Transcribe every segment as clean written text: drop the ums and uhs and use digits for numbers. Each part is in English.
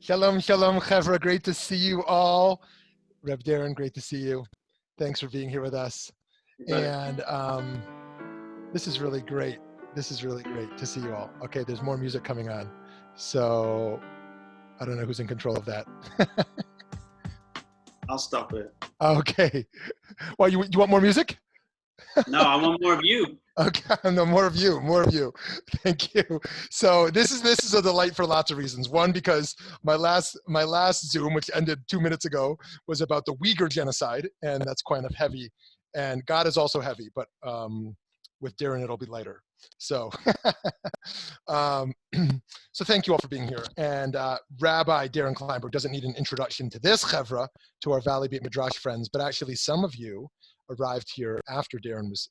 Shalom, shalom, Chevra. Great to see you all. Reb Darren, great to see you. Thanks for being here with us. And this is really great. This is really great to see you all. Okay, there's more music coming on. So I don't know who's in control of that. I'll stop it. Okay. Well, you want more music? No, I want more of you. Okay, no, more of you. Thank you. So this is a delight for lots of reasons. One, because my last Zoom, which ended 2 minutes ago, was about the Uyghur genocide, and that's kind of heavy. And God is also heavy, but with Darren it'll be lighter. So, so thank you all for being here. And Rabbi Darren Kleinberg doesn't need an introduction to this chevra, to our Valley Beit Midrash friends, but actually some of you arrived here after Darren was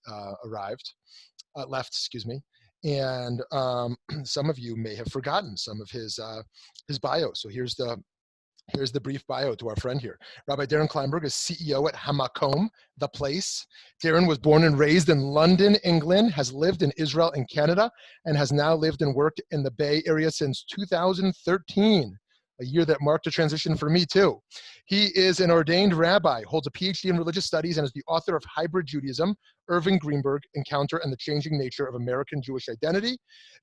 left, excuse me. And some of you may have forgotten some of his bio. So here's the brief bio to our friend here. Rabbi Darren Kleinberg is CEO at HaMaqom, The Place. Darren was born and raised in London, England, has lived in Israel and Canada, and has now lived and worked in the Bay Area since 2013, a year that marked a transition for me too. He is an ordained rabbi, holds a PhD in religious studies, and is the author of Hybrid Judaism, Irving Greenberg, Encounter and the Changing Nature of American Jewish Identity.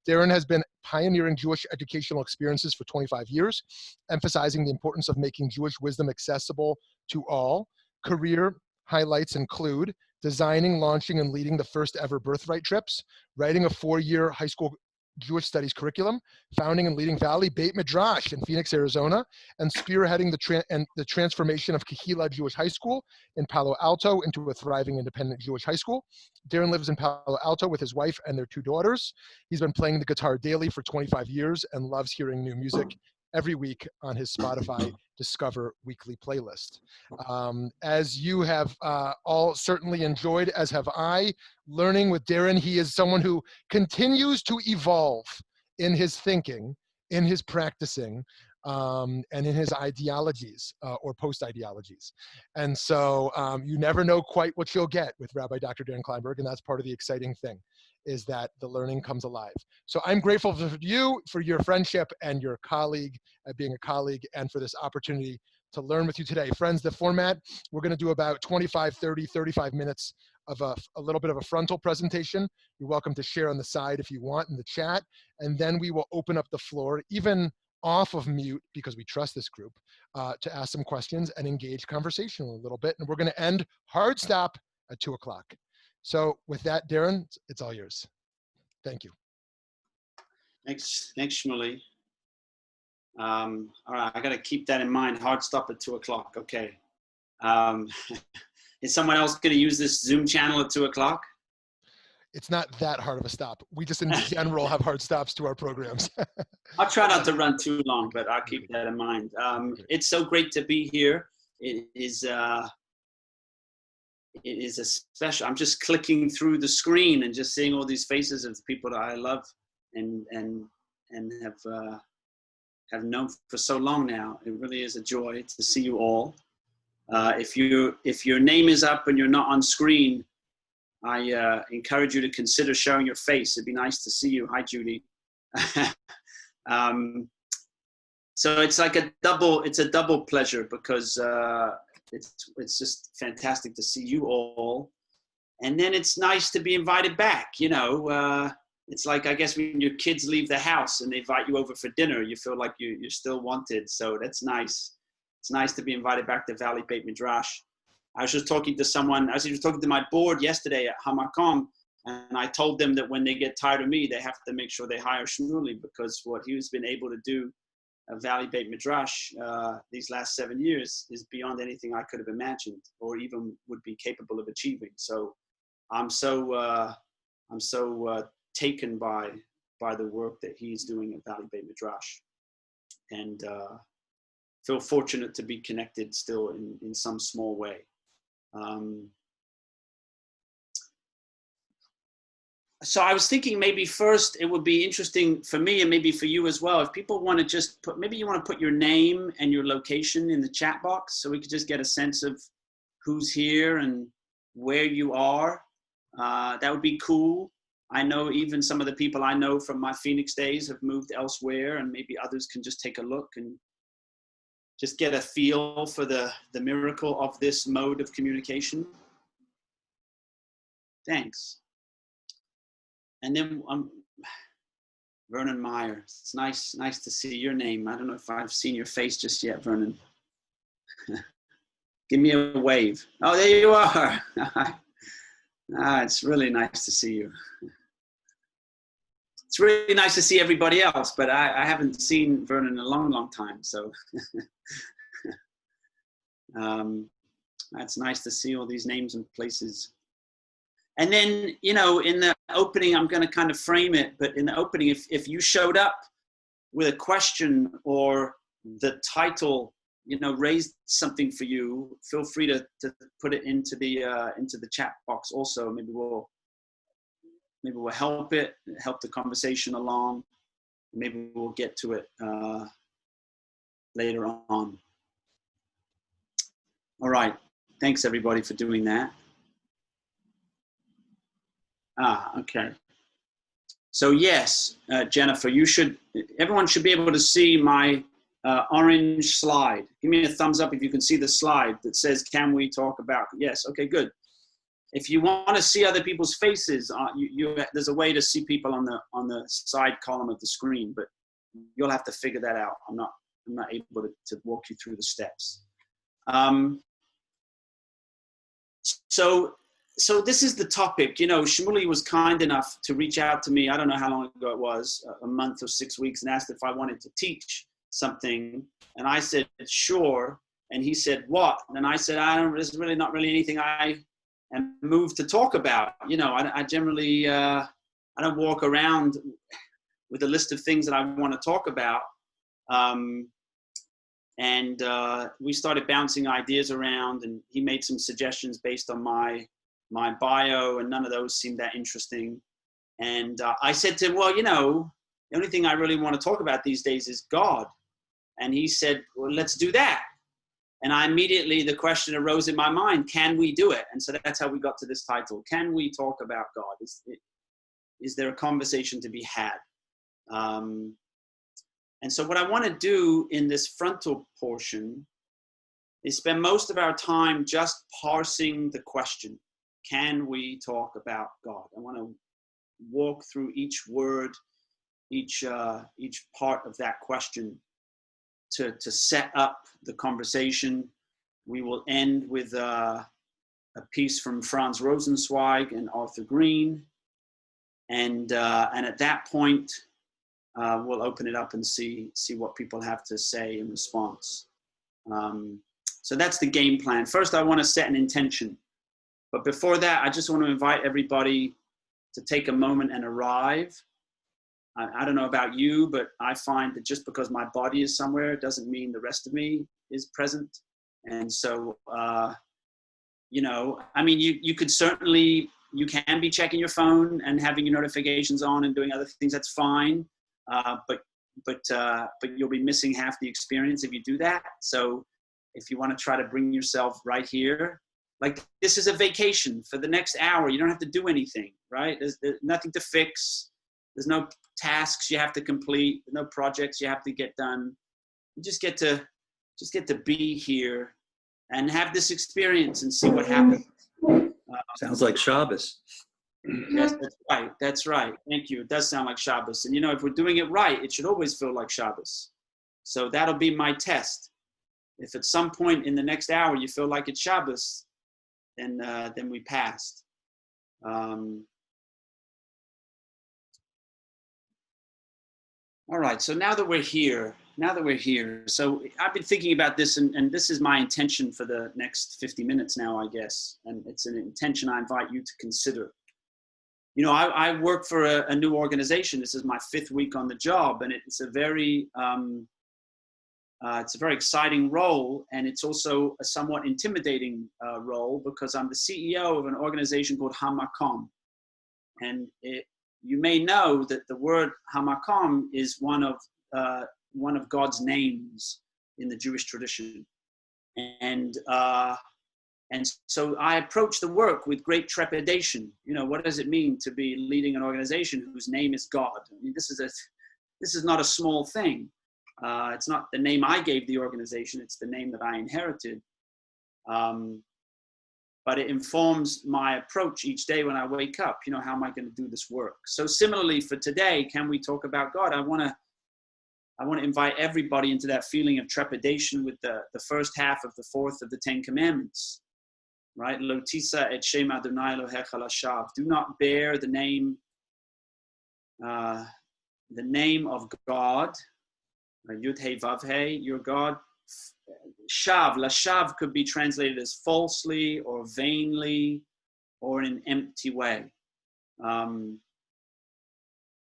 Darren has been pioneering Jewish educational experiences for 25 years, emphasizing the importance of making Jewish wisdom accessible to all. Career highlights include designing, launching, and leading the first ever Birthright trips, writing a 4-year high school Jewish studies curriculum, founding and leading Valley Beit Midrash in Phoenix, Arizona, and spearheading the transformation of Kehillah Jewish High School in Palo Alto into a thriving independent Jewish high school. Darren lives in Palo Alto with his wife and their 2 daughters. He's been playing the guitar daily for 25 years and loves hearing new music every week on his Spotify Discover weekly playlist. As you have all certainly enjoyed, as have I, learning with Darren, he is someone who continues to evolve in his thinking, in his practicing, and in his ideologies or post-ideologies. And so you never know quite what you'll get with Rabbi Dr. Darren Kleinberg, and that's part of the exciting thing, is that the learning comes alive. So I'm grateful for you, for your friendship and your colleague, being a colleague, and for this opportunity to learn with you today. Friends, the format, we're gonna do about 25, 30, 35 minutes of a little bit of a frontal presentation. You're welcome to share on the side if you want in the chat, and then we will open up the floor, even off of mute, because we trust this group, to ask some questions and engage conversation a little bit. And we're gonna end hard stop at 2 o'clock. So with that, Darren, it's all yours. Thank you. Thanks, Shmuley. All right, I got to keep that in mind. Hard stop at 2 o'clock. Okay. Is someone else going to use this Zoom channel at 2 o'clock? It's not that hard of a stop. We just in general have hard stops to our programs. I'll try not to run too long, but I'll keep that in mind. It's so great to be here. It is a special, I'm just clicking through the screen and just seeing all these faces of people that I love and have known for so long now. It really is a joy to see you all. If your name is up and you're not on screen, I encourage you to consider showing your face. It'd be nice to see you. Hi, Judy. So it's like a double pleasure, because it's just fantastic to see you all. And then it's nice to be invited back. You know, it's like, I guess when your kids leave the house and they invite you over for dinner, you feel like you're still wanted. So that's nice. It's nice to be invited back to Valley Beit Midrash. I was just talking to my board yesterday at HaMaqom, and I told them that when they get tired of me, they have to make sure they hire Shmuley, because what he's been able to do at Valley Beit Midrash these last 7 years is beyond anything I could have imagined or even would be capable of achieving. So I'm so taken by the work that he's doing at Valley Beit Midrash, and feel fortunate to be connected still in some small way. So I was thinking maybe first it would be interesting for me and maybe for you as well, if people want to just maybe you want to put your name and your location in the chat box so we could just get a sense of who's here and where you are. That would be cool. I know even some of the people I know from my Phoenix days have moved elsewhere, and maybe others can just take a look and just get a feel for the miracle of this mode of communication? Thanks. And then Vernon Meyer. It's nice to see your name. I don't know if I've seen your face just yet, Vernon. Give me a wave. Oh, there you are. It's really nice to see you. It's really nice to see everybody else, but I haven't seen Vernon in a long, long time. So it's nice to see all these names and places. And then, in the opening, I'm going to kind of frame it, but in the opening, if you showed up with a question or the title, raised something for you, feel free to put it into the chat box also. Maybe we'll help the conversation along. Maybe we'll get to it later on. All right. Thanks everybody for doing that. Okay. So yes, Jennifer, everyone should be able to see my orange slide. Give me a thumbs up if you can see the slide that says, can we talk about? Yes. Okay, good. If you want to see other people's faces, there's a way to see people on the side column of the screen, but you'll have to figure that out. I'm not able to walk you through the steps. So this is the topic. Shmuley was kind enough to reach out to me. I don't know how long ago it was, a month or 6 weeks, and asked if I wanted to teach something. And I said, sure. And he said, what? And I said, there's really not really anything I am moved to talk about. I generally, I don't walk around with a list of things that I want to talk about. And we started bouncing ideas around, and he made some suggestions based on my bio, and none of those seemed that interesting. And I said to him, well, the only thing I really want to talk about these days is God. And he said, well, let's do that. And the question arose in my mind, can we do it? And so that's how we got to this title. Can we talk about God? Is there a conversation to be had? And so what I want to do in this frontal portion is spend most of our time just parsing the question. Can we talk about God? I want to walk through each word, each part of that question to set up the conversation. We will end with a piece from Franz Rosenzweig and Arthur Green. And at that point, we'll open it up and see what people have to say in response. So that's the game plan. First, I want to set an intention. But before that, I just want to invite everybody to take a moment and arrive. I don't know about you, but I find that just because my body is somewhere doesn't mean the rest of me is present. And so, you could certainly, you can be checking your phone and having your notifications on and doing other things. That's fine. But you'll be missing half the experience if you do that. So if you want to try to bring yourself right here, like this is a vacation for the next hour. You don't have to do anything, right? There's nothing to fix. There's no tasks you have to complete. No projects you have to get done. You just get to be here and have this experience and see what happens. Sounds like Shabbos. Yes, that's right. Thank you. It does sound like Shabbos. And if we're doing it right, it should always feel like Shabbos. So that'll be my test. If at some point in the next hour you feel like it's Shabbos, then we passed. All right, so now that we're here, so I've been thinking about this, and this is my intention for the next 50 minutes now, I guess. And it's an intention I invite you to consider. I work for a new organization. This is my 5th week on the job, and it's a very exciting role, and it's also a somewhat intimidating role because I'm the CEO of an organization called HaMaqom. And you may know that the word HaMaqom is one of God's names in the Jewish tradition. And so I approach the work with great trepidation. What does it mean to be leading an organization whose name is God? I mean, this is not a small thing. It's not the name I gave the organization, it's the name that I inherited. But it informs my approach each day when I wake up. You know, how am I going to do this work? So similarly for today, can we talk about God? I want to invite everybody into that feeling of trepidation with the first half of the fourth of the 10 Commandments, right? Lo tisa et shem Adonai Elohecha lashav. Do not bear the name of God, Yud He Vav He, your God. Shav, lashav could be translated as falsely or vainly or in an empty way.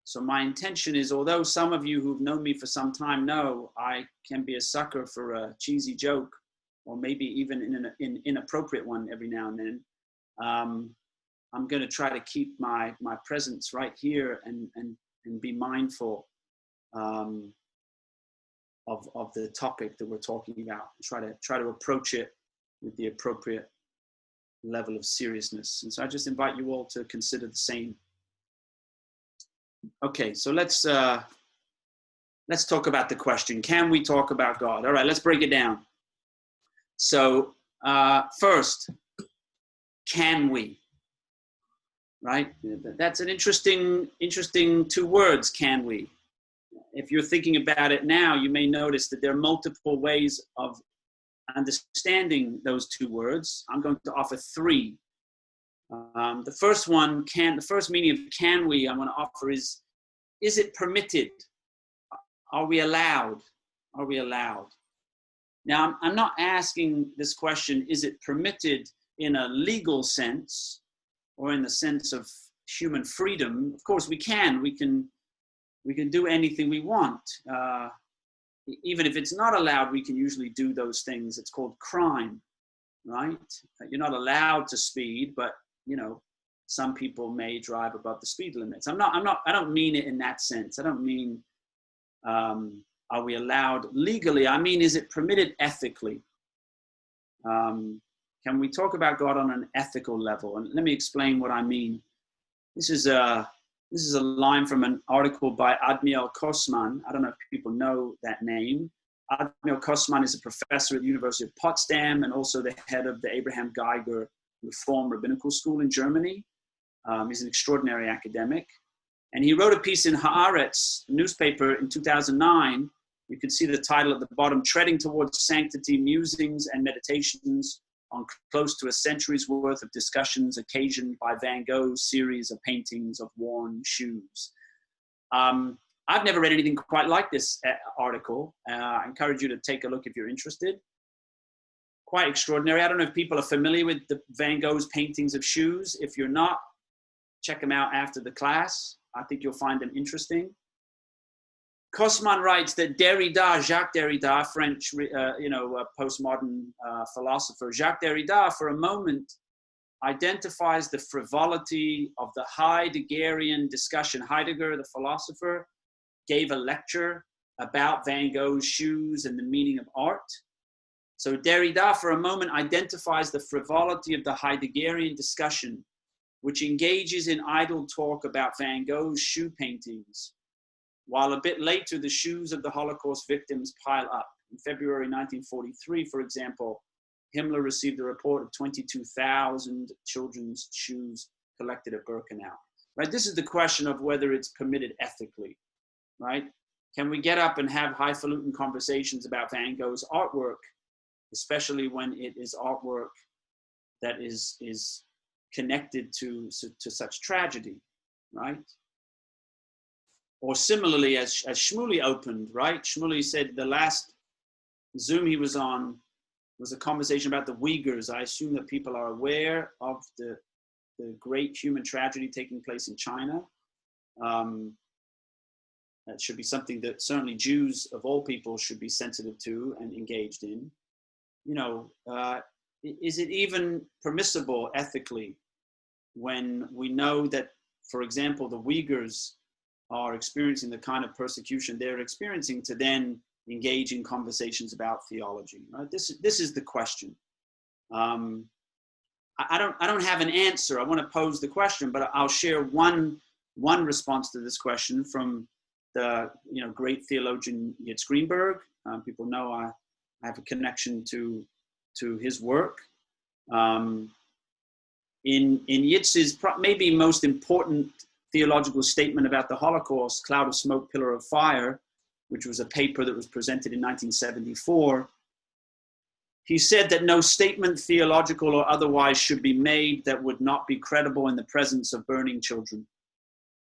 So my intention is, although some of you who've known me for some time know I can be a sucker for a cheesy joke, or maybe even in an inappropriate one every now and then, I'm going to try to keep my presence right here and be mindful of the topic that we're talking about. Try to approach it with the appropriate level of seriousness. And so I just invite you all to consider the same. Okay, so let's talk about the question. Can we talk about God? All right, let's break it down. So first, can we? Right? That's an interesting two words, can we? If you're thinking about it now, you may notice that there are multiple ways of understanding those two words. I'm going to offer three. The first meaning of can we I want to offer is it permitted? Are we allowed? Are we allowed? Now, I'm not asking this question, is it permitted in a legal sense or in the sense of human freedom? Of course, we can do anything we want. Even if it's not allowed, we can usually do those things. It's called crime, right? You're not allowed to speed, but you know, some people may drive above the speed limits. I don't mean it in that sense. I don't mean, are we allowed legally? I mean, is it permitted ethically? Can we talk about God on an ethical level? And let me explain what I mean. This is a line from an article by Admiel Kosman. I don't know if people know that name. Admiel Kosman is a professor at the University of Potsdam and also the head of the Abraham Geiger Reform Rabbinical School in Germany. He's an extraordinary academic. And he wrote a piece in Haaretz newspaper in 2009. You can see the title at the bottom, Treading Towards Sanctity, Musings and Meditations on Close to a Century's Worth of Discussions Occasioned by Van Gogh's Series of Paintings of Worn Shoes. I've never read anything quite like this article. I encourage you to take a look if you're interested. Quite extraordinary. I don't know if people are familiar with the Van Gogh's paintings of shoes. If you're not, check them out after the class. I think you'll find them interesting. Kosman writes that Jacques Derrida, French, postmodern philosopher, Jacques Derrida, for a moment, identifies the frivolity of the Heideggerian discussion. Heidegger, the philosopher, gave a lecture about Van Gogh's shoes and the meaning of art. So Derrida, for a moment, identifies the frivolity of the Heideggerian discussion, which engages in idle talk about Van Gogh's shoe paintings, while a bit later, the shoes of the Holocaust victims pile up. In February 1943, for example, Himmler received a report of 22,000 children's shoes collected at Birkenau. Right? This is the question of whether it's permitted ethically, right? Can we get up and have highfalutin conversations about Van Gogh's artwork, especially when it is artwork that is connected to such tragedy, right? Or similarly, as Shmuley opened, right? Shmuley said the last Zoom he was on was a conversation about the Uyghurs. I assume that people are aware of the great human tragedy taking place in China. That should be something that certainly Jews of all people should be sensitive to and engaged in. You know, is it even permissible ethically when we know that, for example, the Uyghurs are experiencing the kind of persecution they're experiencing to then engage in conversations about theology, right? This is the question. I don't have an answer. I want to pose the question, but I'll share one response to this question from the great theologian Irving Greenberg. People know I have a connection to his work. In Yitz's maybe most important theological statement about the Holocaust, Cloud of Smoke, Pillar of Fire, which was a paper that was presented in 1974, he said that no statement, theological or otherwise, should be made that would not be credible in the presence of burning children.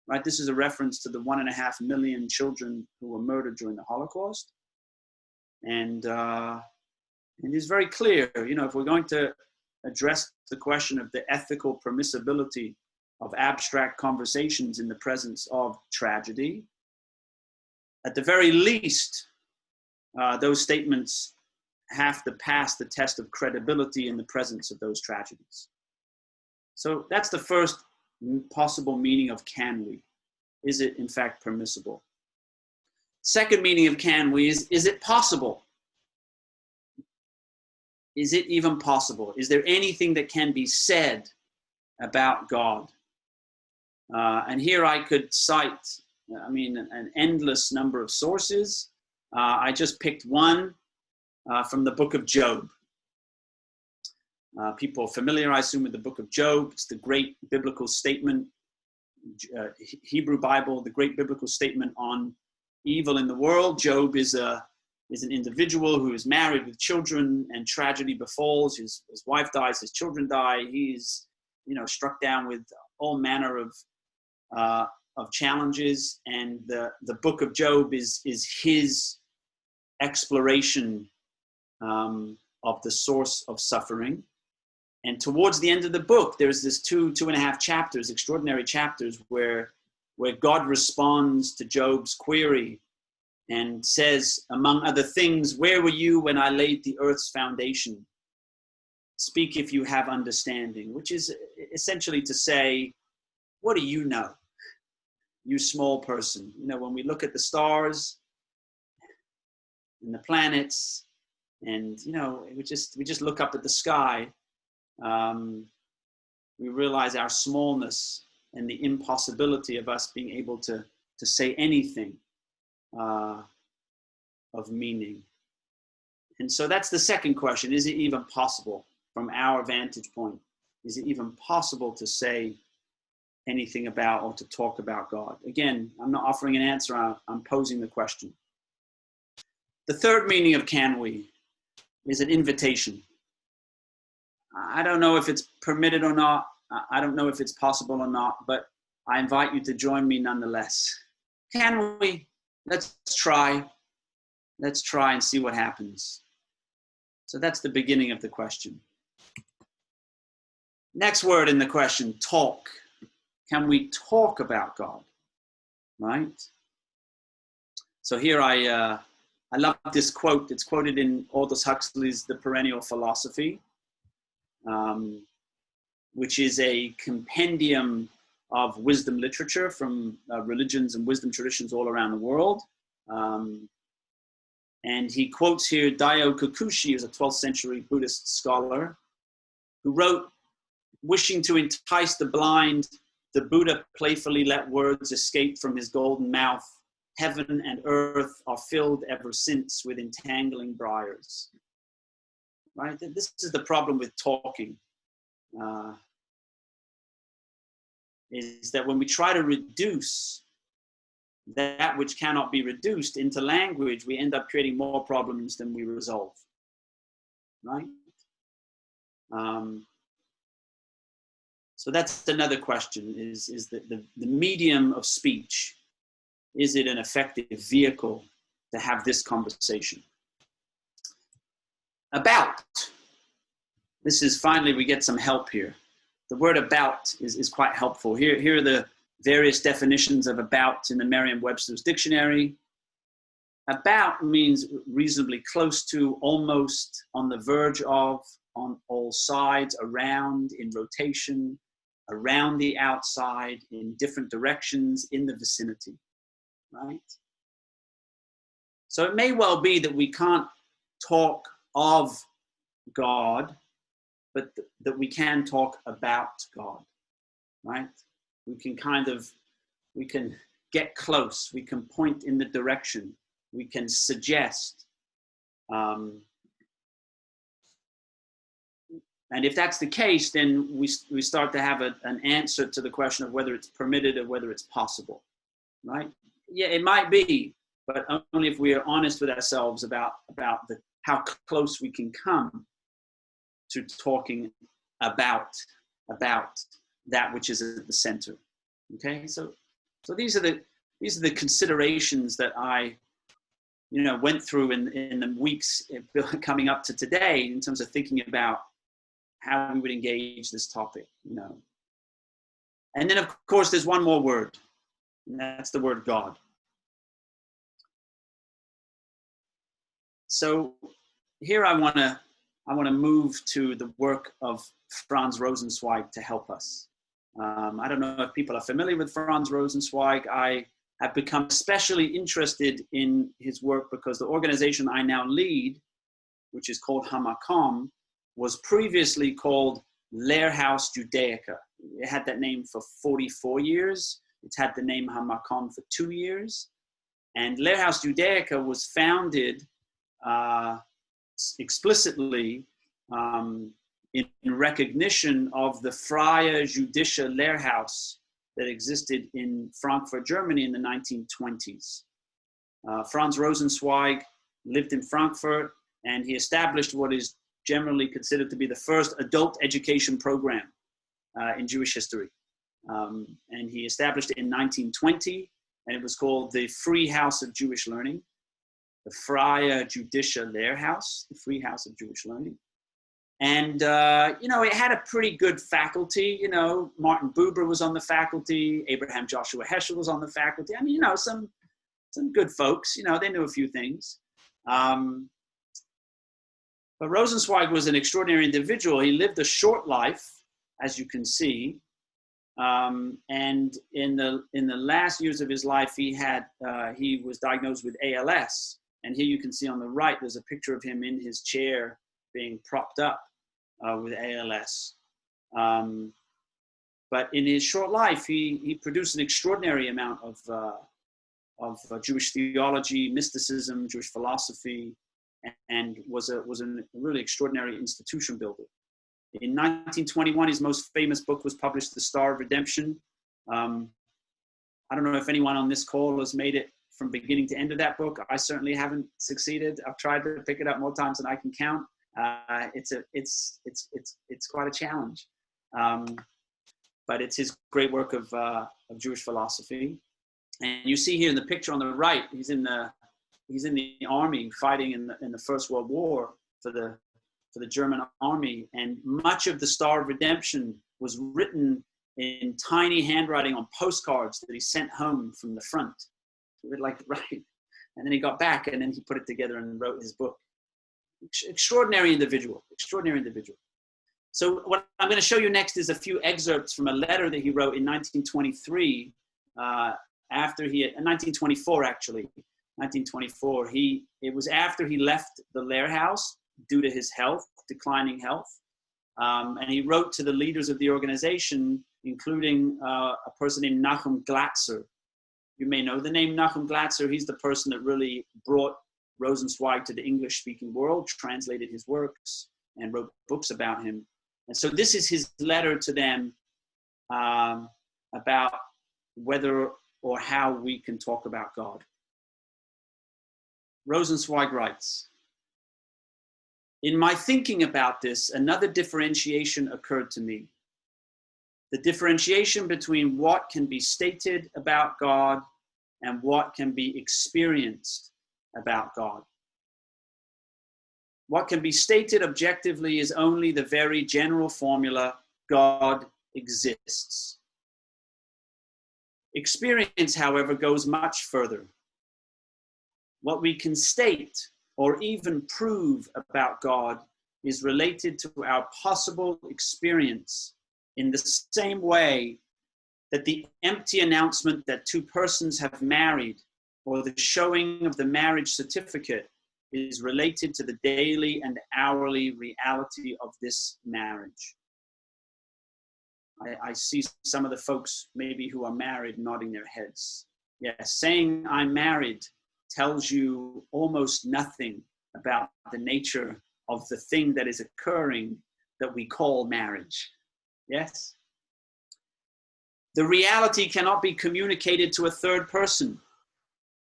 Right? This is a reference to the 1.5 million children who were murdered during the Holocaust. And it is very clear, if we're going to address the question of the ethical permissibility of abstract conversations in the presence of tragedy, at the very least, those statements have to pass the test of credibility in the presence of those tragedies. So that's the first possible meaning of can we. Is it in fact permissible? Second meaning of can we is it possible? Is it even possible? Is there anything that can be said about God? And here I could cite, an endless number of sources. I just picked one from the book of Job. People are familiar, I assume, with the book of Job. It's the great biblical statement, Hebrew Bible, the great biblical statement on evil in the world. Job is an individual who is married with children, and tragedy befalls. His wife dies, his children die. He's, struck down with all manner of challenges. And the book of Job is his exploration of the source of suffering. And towards the end of the book, there's this 2.5 chapters, extraordinary chapters, where God responds to Job's query and says, among other things, "Where were you when I laid the earth's foundation? Speak if you have understanding," which is essentially to say, what do you know, you small person? When we look at the stars and the planets, and we just look up at the sky, we realize our smallness and the impossibility of us being able to say anything of meaning. And so that's the second question. Is it even possible from our vantage point? Is it even possible to say anything about or to talk about God? Again, I'm not offering an answer. I'm posing the question. The third meaning of can we is an invitation. I don't know if it's permitted or not. I don't know if it's possible or not, but I invite you to join me nonetheless. Can we? Let's try. Let's try and see what happens. So that's the beginning of the question. Next word in the question, talk. Can we talk about God? Right? So here I love this quote. It's quoted in Aldous Huxley's The Perennial Philosophy, which is a compendium of wisdom literature from religions and wisdom traditions all around the world. And he quotes here Daiyo Kikuchi, who's a 12th century Buddhist scholar, who wrote, "Wishing to entice the blind, the Buddha playfully let words escape from his golden mouth. Heaven and earth are filled ever since with entangling briars." Right? This is the problem with talking. Is that when we try to reduce that which cannot be reduced into language, we end up creating more problems than we resolve. Right? So that's another question, is the medium of speech, is it an effective vehicle to have this conversation? About. This is finally, we get some help here. The word about is quite helpful. Here are the various definitions of about in the Merriam-Webster's dictionary. About means reasonably close to, almost, on the verge of, on all sides, around, in rotation, around the outside, in different directions, in the vicinity, right? So it may well be that we can't talk of God, but that we can talk about God, right? We can get close. We can point in the direction. We can suggest. And if that's the case, then we start to have an answer to the question of whether it's permitted or whether it's possible, right? Yeah, it might be, but only if we are honest with ourselves about how close we can come to talking about that which is at the center. Okay, so these are the considerations that I went through in the weeks coming up to today in terms of thinking about how we would engage this topic, And then, of course, there's one more word, and that's the word God. So here I want to move to the work of Franz Rosenzweig to help us. I don't know if people are familiar with Franz Rosenzweig. I have become especially interested in his work because the organization I now lead, which is called HaMaqom, was previously called Lehrhaus Judaica. It had that name for 44 years. It's had the name HaMaqom for 2 years. And Lehrhaus Judaica was founded explicitly in recognition of the Freie Judische Lehrhaus that existed in Frankfurt, Germany in the 1920s. Franz Rosenzweig lived in Frankfurt, and he established what is generally considered to be the first adult education program in Jewish history. And he established it in 1920, and it was called the Free House of Jewish Learning, the Freie Judische Lehrhaus, the Free House of Jewish Learning. And, it had a pretty good faculty. Martin Buber was on the faculty. Abraham Joshua Heschel was on the faculty. I mean, some good folks, they knew a few things. But Rosenzweig was an extraordinary individual. He lived a short life, as you can see. And in the last years of his life, he was diagnosed with ALS. And here you can see on the right, there's a picture of him in his chair being propped up with ALS. But in his short life, he produced an extraordinary amount of Jewish theology, mysticism, Jewish philosophy, and was a really extraordinary institution builder. In 1921, his most famous book was published, The Star of Redemption. I don't know if anyone on this call has made it from beginning to end of that book. I certainly haven't succeeded. I've tried to pick it up more times than I can count. It's quite a challenge, but it's his great work of Jewish philosophy. And you see here in the picture on the right, he's in the army fighting in the First World War for the German army, and much of the Star of Redemption was written in tiny handwriting on postcards that he sent home from the front. He would write, and then he got back, and then he put it together and wrote his book. Extraordinary individual. So what I'm going to show you next is a few excerpts from a letter that he wrote in 1923, in 1924 actually. 1924. It was after he left the Lehrhaus due to his declining health. And he wrote to the leaders of the organization, including a person named Nachum Glatzer. You may know the name Nachum Glatzer. He's the person that really brought Rosenzweig to the English-speaking world, translated his works, and wrote books about him. And so this is his letter to them about whether or how we can talk about God. Rosenzweig writes, "In my thinking about this, another differentiation occurred to me. The differentiation between what can be stated about God and what can be experienced about God. What can be stated objectively is only the very general formula, God exists. Experience, however, goes much further. What we can state or even prove about God is related to our possible experience in the same way that the empty announcement that two persons have married or the showing of the marriage certificate is related to the daily and hourly reality of this marriage." I see some of the folks maybe who are married nodding their heads. Yes, saying I'm married tells you almost nothing about the nature of the thing that is occurring that we call marriage. Yes? The reality cannot be communicated to a third person.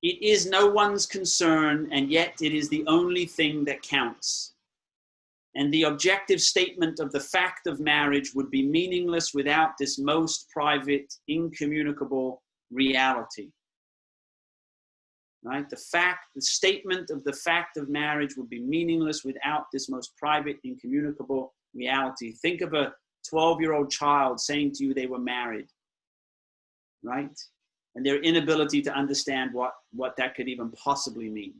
It is no one's concern, and yet it is the only thing that counts. And the objective statement of the fact of marriage would be meaningless without this most private, incommunicable reality. Right? The statement of the fact of marriage would be meaningless without this most private, incommunicable reality. Think of a 12-year-old child saying to you they were married, right? And their inability to understand what that could even possibly mean.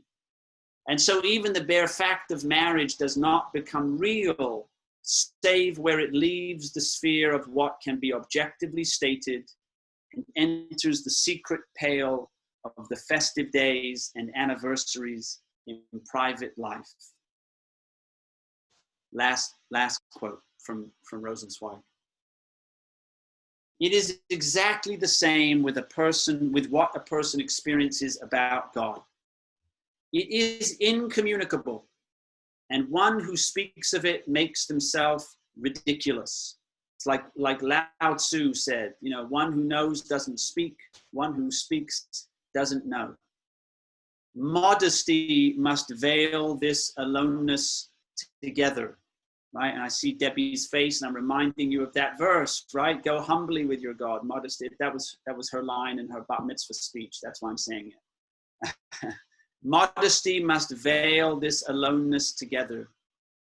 And so even the bare fact of marriage does not become real, save where it leaves the sphere of what can be objectively stated and enters the secret pale of the festive days and anniversaries in private life. Last quote from Rosenzweig. It is exactly the same with what a person experiences about God. It is incommunicable, and one who speaks of it makes themselves ridiculous. It's like Lao Tzu said, one who knows doesn't speak, one who speaks doesn't know. Modesty must veil this aloneness together, right? And I see Debbie's face, and I'm reminding you of that verse, right? Go humbly with your God. Modesty. That was her line in her bat mitzvah speech. That's why I'm saying it. Modesty must veil this aloneness together.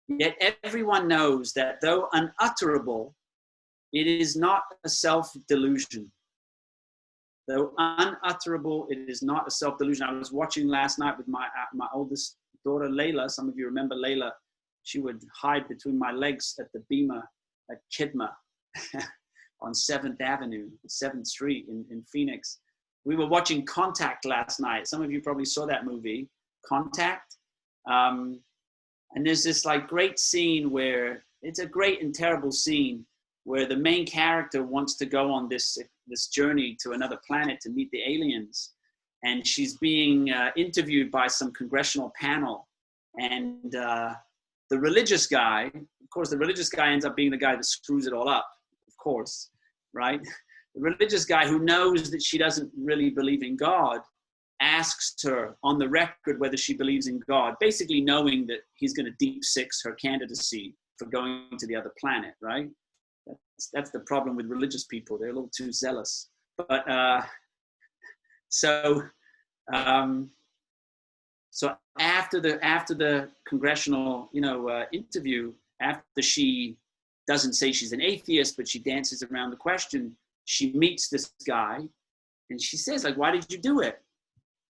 Yet everyone knows that though unutterable, it is not a self-delusion. Though unutterable, it is not a self-delusion. I was watching last night with my oldest daughter, Layla. Some of you remember Layla. She would hide between my legs at the Bima at Kidma on 7th Avenue, 7th Street in Phoenix. We were watching Contact last night. Some of you probably saw that movie, Contact. And there's this great scene where, it's a great and terrible scene, where the main character wants to go on this journey to another planet to meet the aliens. And she's being interviewed by some congressional panel. And the religious guy, of course, the religious guy ends up being the guy that screws it all up, of course, right? The religious guy who knows that she doesn't really believe in God asks her on the record whether she believes in God, basically knowing that he's going to deep six her candidacy for going to the other planet, right? That's the problem with religious people. They're a little too zealous. But so after the congressional interview, after she doesn't say she's an atheist, but she dances around the question, she meets this guy and she says, why did you do it?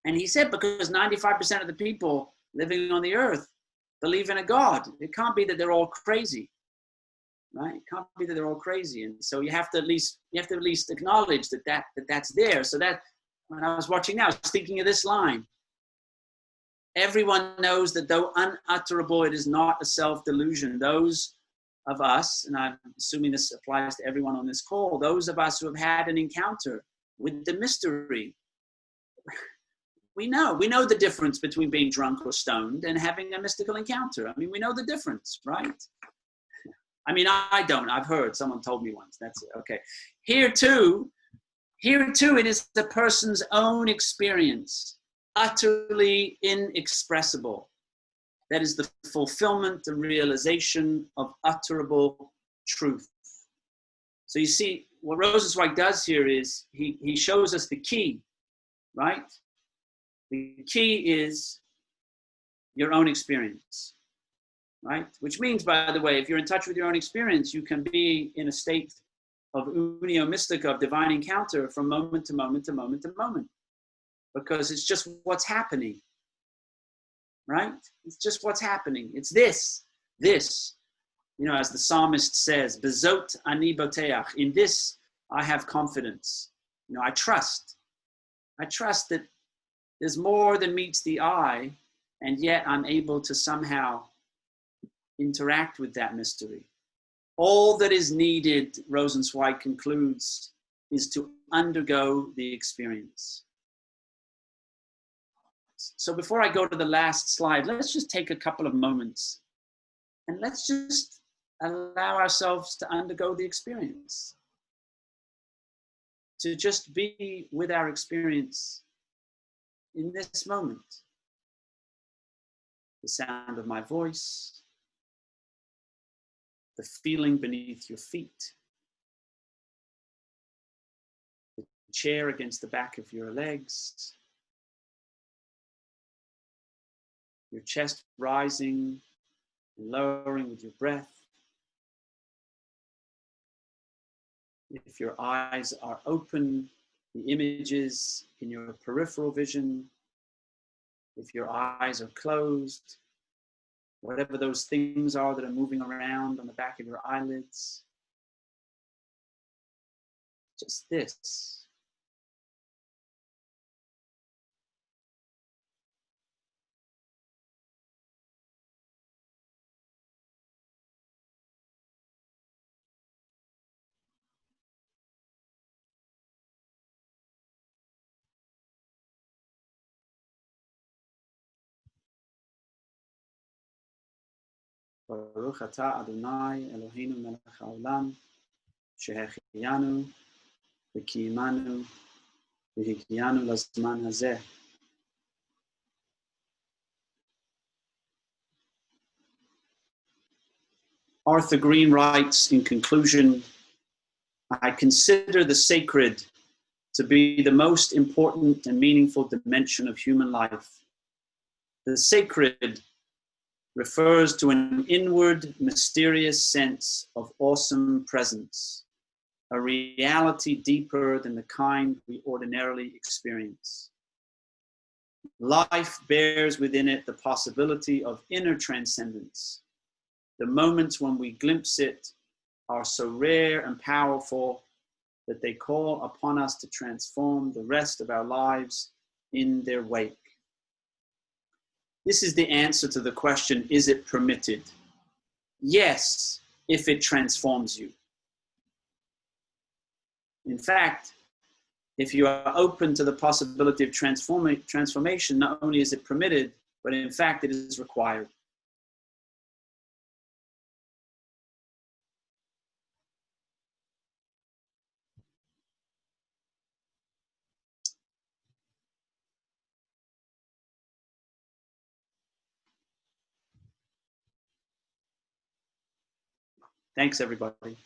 And he said, because 95% of the people living on the earth believe in a God. It can't be that they're all crazy. Right? It can't be that they're all crazy. And so you have to at least acknowledge that's there. So that when I was watching now, I was thinking of this line. Everyone knows that though unutterable, it is not a self-delusion. Those of us, and I'm assuming this applies to everyone on this call, those of us who have had an encounter with the mystery, we know the difference between being drunk or stoned and having a mystical encounter. I mean, we know the difference, right? I mean, I don't. I've heard. Someone told me once. That's it. Okay. Here too, it is the person's own experience, utterly inexpressible. That is the fulfillment and realization of utterable truth. So you see, what Rosenzweig does here is he shows us the key, right? The key is your own experience. Right? Which means, by the way, if you're in touch with your own experience, you can be in a state of unio mystica, of divine encounter from moment to moment to moment to moment. Because it's just what's happening. Right? It's just what's happening. It's this. As the psalmist says, Bezot ani boteach. In this, I have confidence. I trust. I trust that there's more than meets the eye, and yet I'm able to somehow interact with that mystery. All that is needed, Rosenzweig concludes, is to undergo the experience. So before I go to the last slide, let's just take a couple of moments and let's just allow ourselves to undergo the experience, to just be with our experience in this moment. The sound of my voice, the feeling beneath your feet, the chair against the back of your legs, your chest rising and lowering with your breath. If your eyes are open, the images in your peripheral vision. If your eyes are closed, whatever those things are that are moving around on the back of your eyelids. Just this. Baruch atah Adonai Eloheinu melech haolam, shehechiyanu v'kiyimanu v'higiyanu lazman hazeh. Arthur Green writes in conclusion, I consider the sacred to be the most important and meaningful dimension of human life. The sacred refers to an inward, mysterious sense of awesome presence, a reality deeper than the kind we ordinarily experience. Life bears within it the possibility of inner transcendence. The moments when we glimpse it are so rare and powerful that they call upon us to transform the rest of our lives in their wake. This is the answer to the question, is it permitted? Yes, if it transforms you. In fact, if you are open to the possibility of transformation, not only is it permitted, but in fact it is required. Thanks, everybody.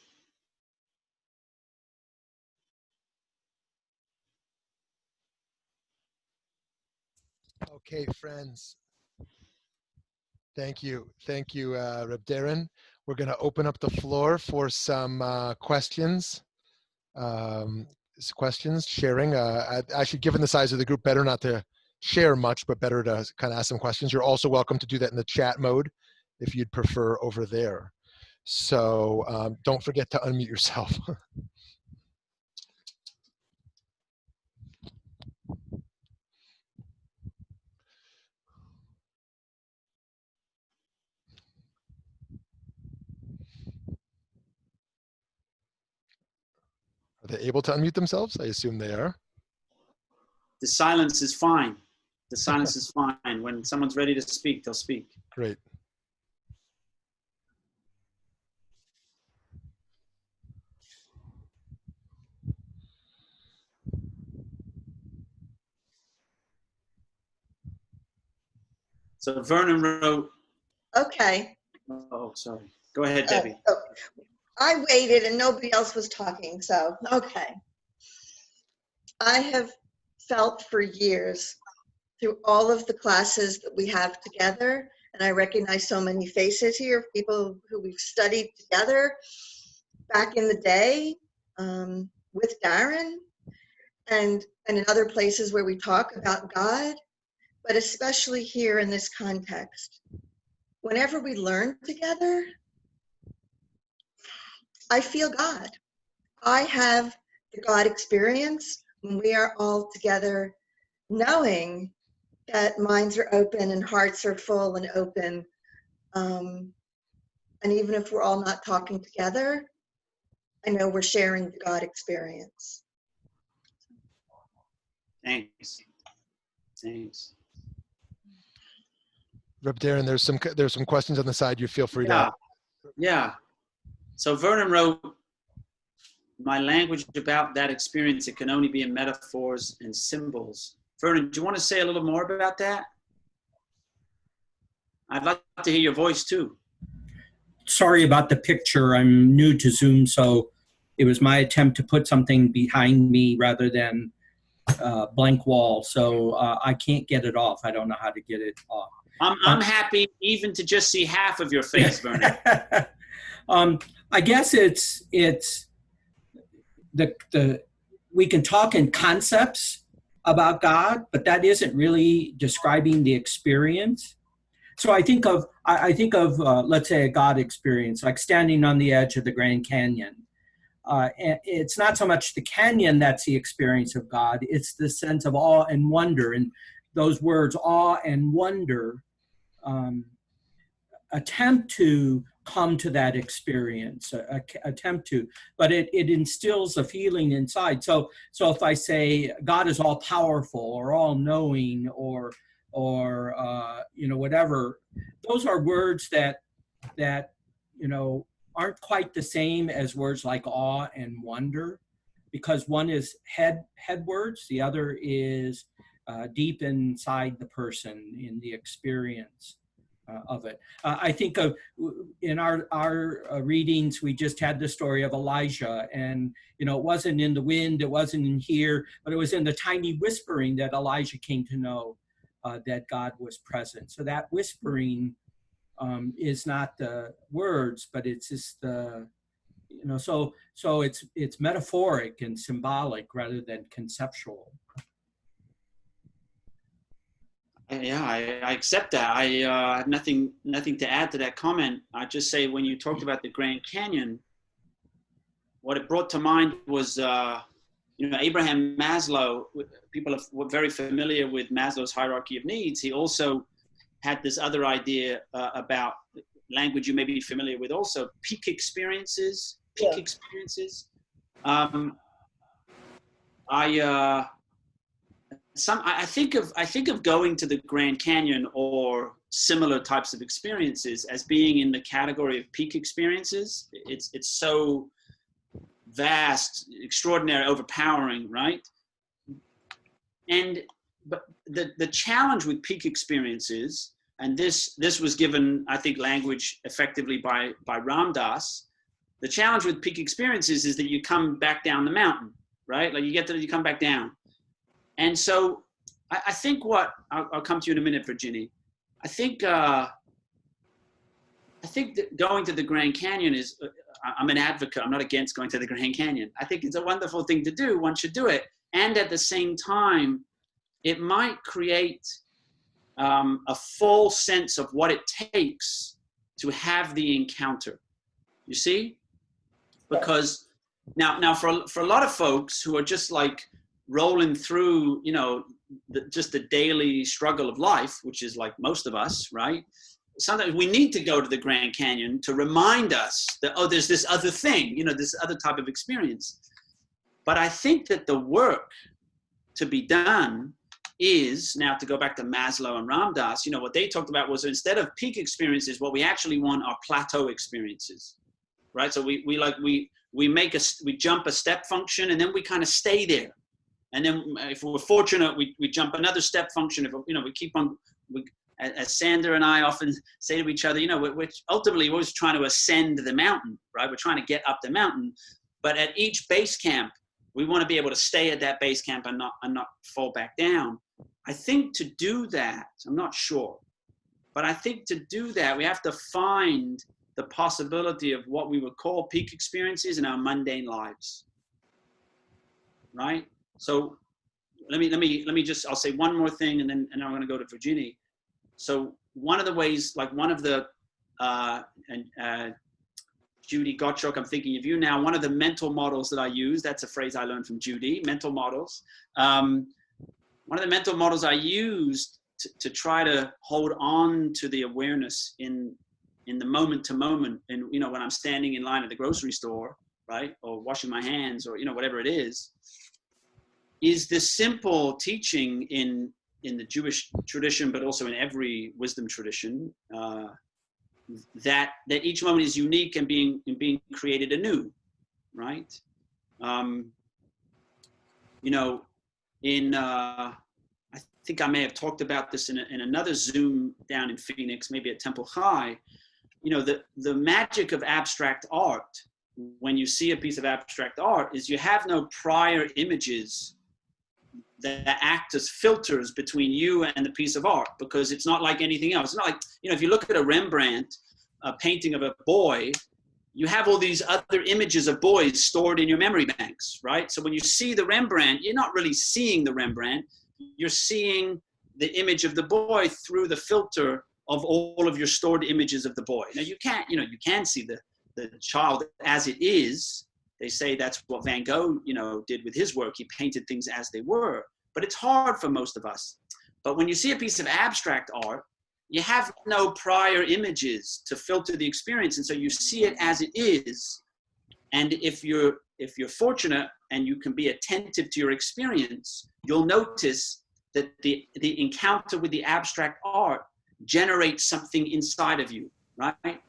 Okay, friends. Thank you. Thank you, Rabbi Darren. We're going to open up the floor for some questions. Sharing. Actually, given the size of the group, better not to share much, but better to kind of ask some questions. You're also welcome to do that in the chat mode if you'd prefer over there. So don't forget to unmute yourself. Are they able to unmute themselves? I assume they are. The silence is fine. The silence is fine. When someone's ready to speak, they'll speak. Great. So Vernon wrote. Okay. Oh, sorry. Go ahead, Debbie. I waited and nobody else was talking, so okay. I have felt for years through all of the classes that we have together, and I recognize so many faces here, people who we've studied together back in the day with Darren and in other places where we talk about God, but especially here in this context. Whenever we learn together, I feel God. I have the God experience when we are all together, knowing that minds are open and hearts are full and open. And even if we're all not talking together, I know we're sharing the God experience. Thanks. Thanks. Rabbi Darren, there's some questions on the side. You feel free to. Yeah. So Vernon wrote, my language about that experience, it can only be in metaphors and symbols. Vernon, do you want to say a little more about that? I'd like to hear your voice too. Sorry about the picture. I'm new to Zoom, so it was my attempt to put something behind me rather than blank wall. So I can't get it off. I don't know how to get it off. I'm happy even to just see half of your face, Vernon. I guess it's we can talk in concepts about God, but that isn't really describing the experience. So I think of let's say a God experience, like standing on the edge of the Grand Canyon. And it's not so much the canyon that's the experience of God, it's the sense of awe and wonder. And those words, awe and wonder, attempt to come to that experience, but it instills a feeling inside. So if I say God is all powerful or all knowing or whatever, those are words that aren't quite the same as words like awe and wonder, because one is head words, the other is deep inside the person in the experience of it. I think of in our readings, we just had the story of Elijah, and it wasn't in the wind, it wasn't in here, but it was in the tiny whispering that Elijah came to know that God was present. So that whispering is not the words, but it's just the, so it's metaphoric and symbolic rather than conceptual. Yeah, I accept that. I have nothing to add to that comment. I just say when you talked about the Grand Canyon, what it brought to mind was, Abraham Maslow. People were very familiar with Maslow's hierarchy of needs. He also had this other idea about language you may be familiar with also, peak experiences. I think of going to the Grand Canyon or similar types of experiences as being in the category of peak experiences. It's so vast, extraordinary, overpowering, right? But the challenge with peak experiences, and this was given, I think, language effectively by Ram Dass. The challenge with peak experiences is that you come back down the mountain, right? Like you come back down. And so I think I'll come to you in a minute, Virginie. I think that going to the Grand Canyon is, I'm an advocate. I'm not against going to the Grand Canyon. I think it's a wonderful thing to do. One should do it. And at the same time, it might create a full sense of what it takes to have the encounter. You see? Because now for a lot of folks who are just like rolling through, just the daily struggle of life, which is like most of us, right? Sometimes we need to go to the Grand Canyon to remind us that, there's this other thing, this other type of experience. But I think that the work to be done is, now to go back to Maslow and Ram Dass, what they talked about was, instead of peak experiences, what we actually want are plateau experiences, right? So we jump a step function and then we kind of stay there. And then if we're fortunate, we jump another step function. If we keep on, as Sander and I often say to each other, we're ultimately always trying to ascend the mountain, right? We're trying to get up the mountain, but at each base camp, we want to be able to stay at that base camp and not fall back down. I think to do that, I'm not sure, but I think to do that, we have to find the possibility of what we would call peak experiences in our mundane lives, right? So let me just, I'll say one more thing and then I'm going to go to Virginie. So one of the ways, like one of the, Judy Gottschalk, I'm thinking of you now, one of the mental models that I use, that's a phrase I learned from Judy, mental models. One of the mental models I used to try to hold on to the awareness in the moment to moment, and when I'm standing in line at the grocery store, right, or washing my hands, or whatever it is this simple teaching in in the Jewish tradition, but also in every wisdom tradition, that each moment is unique and being created anew, right? You know, I think I may have talked about this in another Zoom down in Phoenix, maybe at Temple High. You know, the magic of abstract art, when you see a piece of abstract art, is you have no prior images that act as filters between you and the piece of art, because it's not like anything else. It's not like, you know, if you look at a Rembrandt, a painting of a boy, you have all these other images of boys stored in your memory banks, right? So when you see the Rembrandt, you're not really seeing the Rembrandt, you're seeing the image of the boy through the filter of all of your stored images of the boy. Now you can't, you know, you can see the child as it is. They say that's what Van Gogh, you know, did with his work. He painted things as they were, but it's hard for most of us. But when you see a piece of abstract art, you have no prior images to filter the experience. And so you see it as it is. And if you're fortunate and you can be attentive to your experience, you'll notice that the encounter with the abstract art generates something inside of you, right?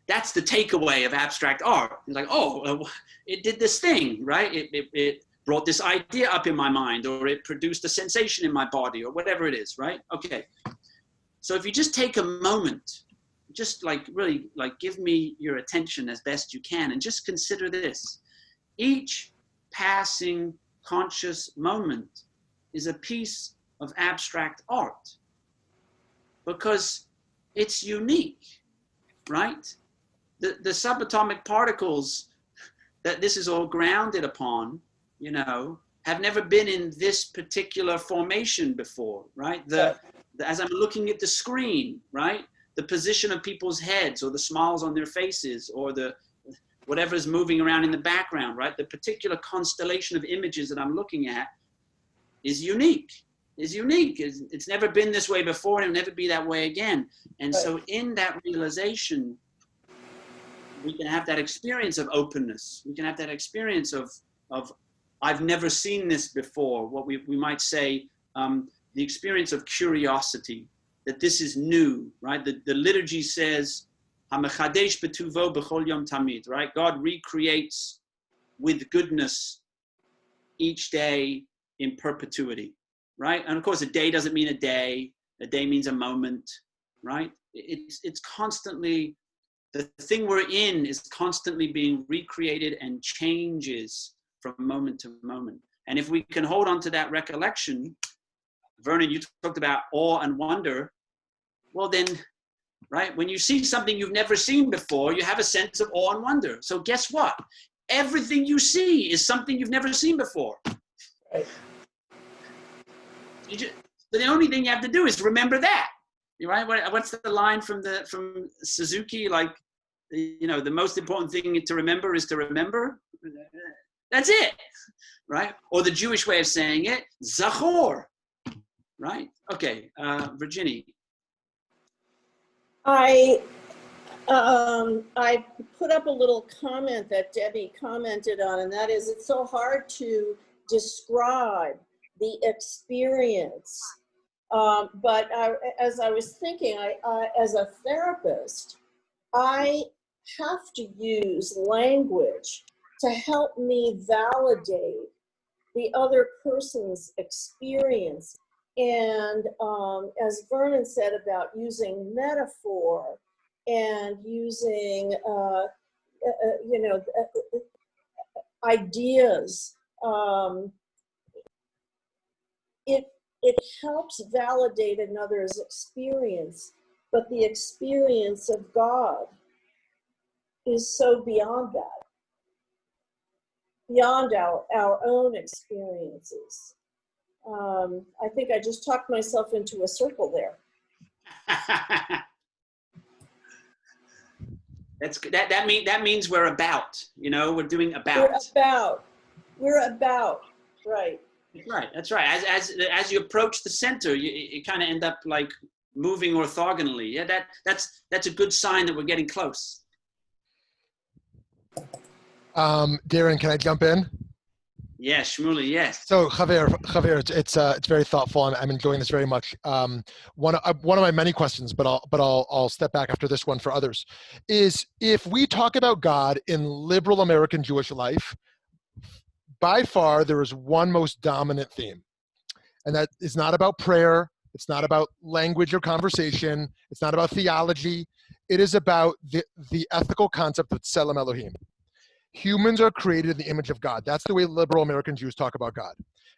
That's the takeaway of abstract art. It's like, oh, it did this thing, right? It brought this idea up in my mind, or it produced a sensation in my body, or whatever it is, right? Okay. So if you just take a moment, just like really like give me your attention as best you can, and just consider this. Each passing conscious moment is a piece of abstract art because it's unique, right? The subatomic particles that this is all grounded upon, you know, have never been in this particular formation before, right? As I'm looking at the screen, right? The position of people's heads, or the smiles on their faces, or the whatever's moving around in the background, right? The particular constellation of images that I'm looking at is unique. It's never been this way before, and it'll never be that way again. And so in that realization, we can have that experience of openness. We can have that experience of I've never seen this before. What we might say, the experience of curiosity, that this is new, right? The liturgy says, HaMachadesh betuvo b'chol yom tamid, right? God recreates with goodness each day in perpetuity, right? And of course, a day doesn't mean a day. A day means a moment, right? It's constantly, the thing we're in is constantly being recreated and changes from moment to moment. And if we can hold on to that recollection, Vernon, you talked about awe and wonder. Well then, right, when you see something you've never seen before, you have a sense of awe and wonder. So guess what? Everything you see is something you've never seen before. Right. The only thing you have to do is remember that, right? What's the line from Suzuki? Like, you know, the most important thing to remember is to remember. That's it, right? Or the Jewish way of saying it, Zachor, right? Okay, Virginie. I put up a little comment that Debbie commented on, and that is, it's so hard to describe the experience. But as I was thinking, as a therapist, I have to use language to help me validate the other person's experience. And as Vernon said about using metaphor and using, you know, ideas, it helps validate another's experience, but the experience of God is so beyond that, beyond our own experiences. I think I just talked myself into a circle there. That means we're about, you know, we're doing about. We're about, right. That's right. As you approach the center, you kind of end up like moving orthogonally. Yeah, that's a good sign that we're getting close. Darren, can I jump in? Yeah, Shmuley, yes. So Javier, it's very thoughtful. I'm enjoying this very much. One of my many questions, but I'll step back after this one for others, is if we talk about God in liberal American Jewish life, by far there is one most dominant theme, and that is not about prayer. It's not about language or conversation. It's not about theology. It is about the ethical concept of Tselem Elohim. Humans are created in the image of God. That's the way liberal American Jews talk about God.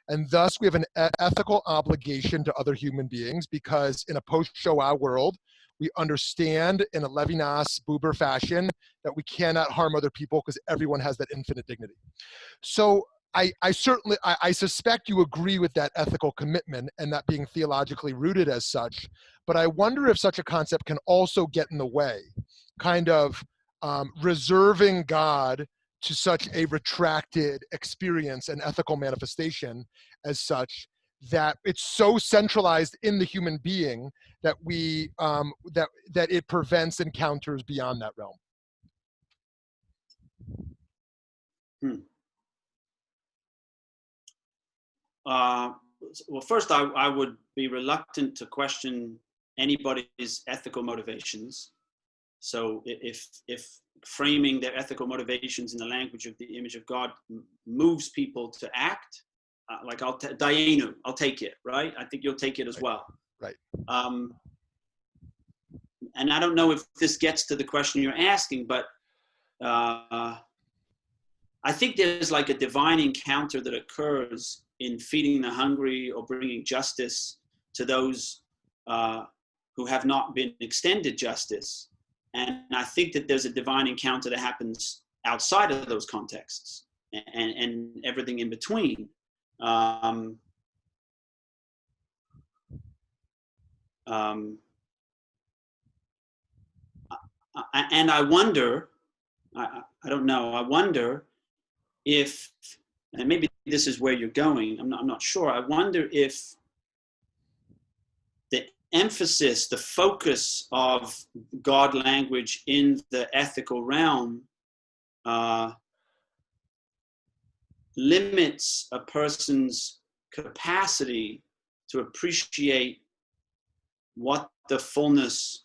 And thus we have an ethical obligation to other human beings, because in a post-Shoah world, we understand in a Levinas, Buber fashion that we cannot harm other people because everyone has that infinite dignity. So I suspect you agree with that ethical commitment and that being theologically rooted as such, but I wonder if such a concept can also get in the way, kind of reserving God to such a retracted experience and ethical manifestation as such, that it's so centralized in the human being that we that it prevents encounters beyond that realm. Well, first, I would be reluctant to question anybody's ethical motivations. So if framing their ethical motivations in the language of the image of God moves people to act, like Dayenu, I'll take it, right? I think you'll take it as well. Right. And I don't know if this gets to the question you're asking, but I think there's like a divine encounter that occurs in feeding the hungry or bringing justice to those who have not been extended justice. And I think that there's a divine encounter that happens outside of those contexts and everything in between. And I wonder, I don't know, I wonder if, and maybe this is where you're going, I'm not sure, I wonder if the emphasis, the focus of God language in the ethical realm limits a person's capacity to appreciate what the fullness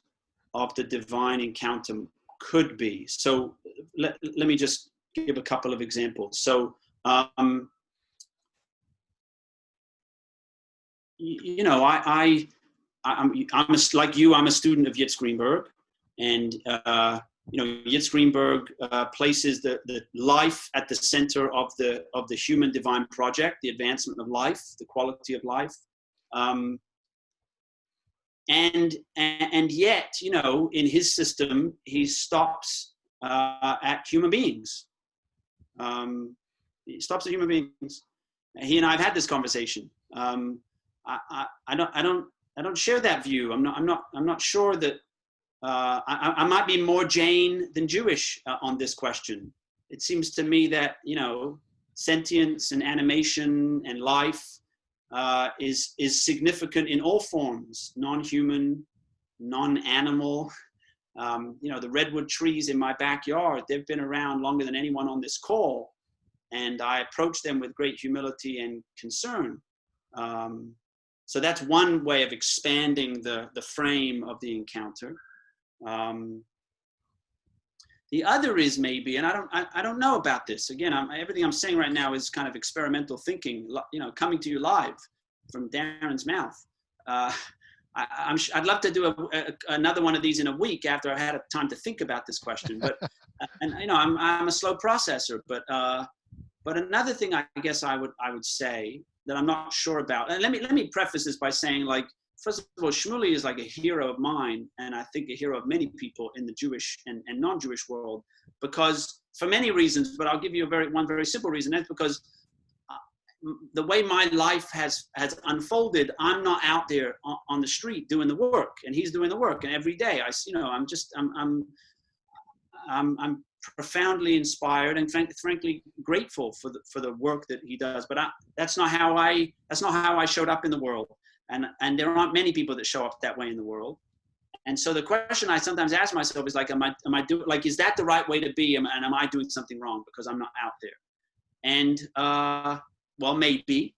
of the divine encounter could be. So let me just give a couple of examples. So, you know, I'm like you, I'm a student of Yitz Greenberg, and you know, Yitz Greenberg places the life at the center of the human divine project, the advancement of life, the quality of life, and yet, you know, in his system, he stops at human beings. He stops at human beings. He and I have had this conversation. I don't share that view. I'm not sure that I might be more Jain than Jewish on this question. It seems to me that, you know, sentience and animation and life is significant in all forms, non-human, non-animal. You know, the redwood trees in my backyard, they've been around longer than anyone on this call, and I approach them with great humility and concern. So that's one way of expanding the frame of the encounter. The other is maybe, and I don't know about this. Again, everything I'm saying right now is kind of experimental thinking, you know, coming to you live from Darren's mouth. I'd love to do another one of these in a week after I had time to think about this question. But and you know, I'm a slow processor. But another thing I guess I would say that I'm not sure about, and let me preface this by saying, like, first of all, Shmuley is like a hero of mine, and I think a hero of many people in the Jewish and non-Jewish world, because for many reasons, but I'll give you one very simple reason. That's because the way my life has unfolded, I'm not out there on the street doing the work, and he's doing the work. And every day, I'm profoundly inspired and frankly grateful for the work that he does. But that's not how I showed up in the world. And there aren't many people that show up that way in the world. And so the question I sometimes ask myself is like, is that the right way to be? And am I doing something wrong because I'm not out there? And well, maybe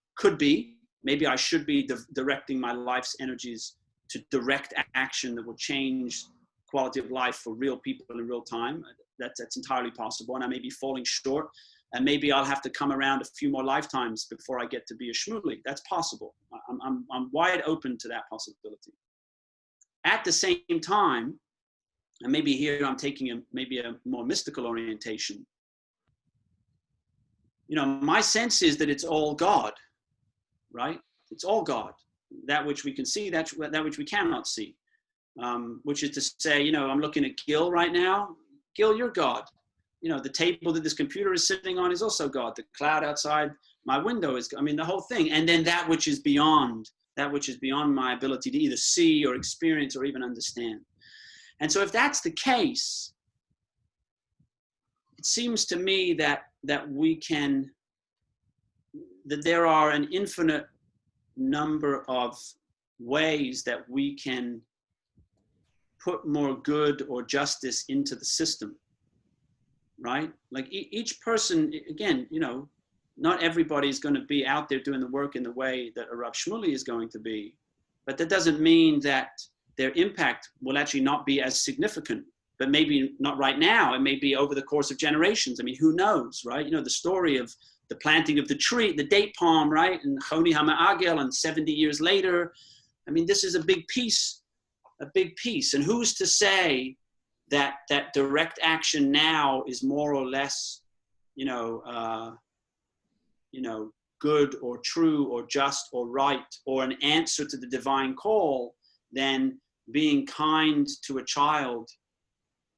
I should be directing my life's energies to direct action that will change quality of life for real people in real time. That's entirely possible. And I may be falling short, and maybe I'll have to come around a few more lifetimes before I get to be a shmuli. That's possible. I'm wide open to that possibility. At the same time, and maybe here I'm taking maybe a more mystical orientation. You know, my sense is that it's all God, right? It's all God. That which we can see, that which we cannot see. Which is to say, you know, I'm looking at Gil right now. Gil, you're God. You know, the table that this computer is sitting on is also God. The cloud outside my window is, I mean, the whole thing. And then that which is beyond my ability to either see or experience or even understand. And so if that's the case, it seems to me that there are an infinite number of ways that we can put more good or justice into the system, right? Like each person, again, you know, not everybody's going to be out there doing the work in the way that a Rav Shmuley is going to be, but that doesn't mean that their impact will actually not be as significant, but maybe not right now. It may be over the course of generations. I mean, who knows, right? You know, the story of the planting of the tree, the date palm, right? And Choni HaMa'agel, and 70 years later. I mean, this is a big piece. And who's to say that direct action now is more or less, good or true or just or right, or an answer to the divine call than being kind to a child,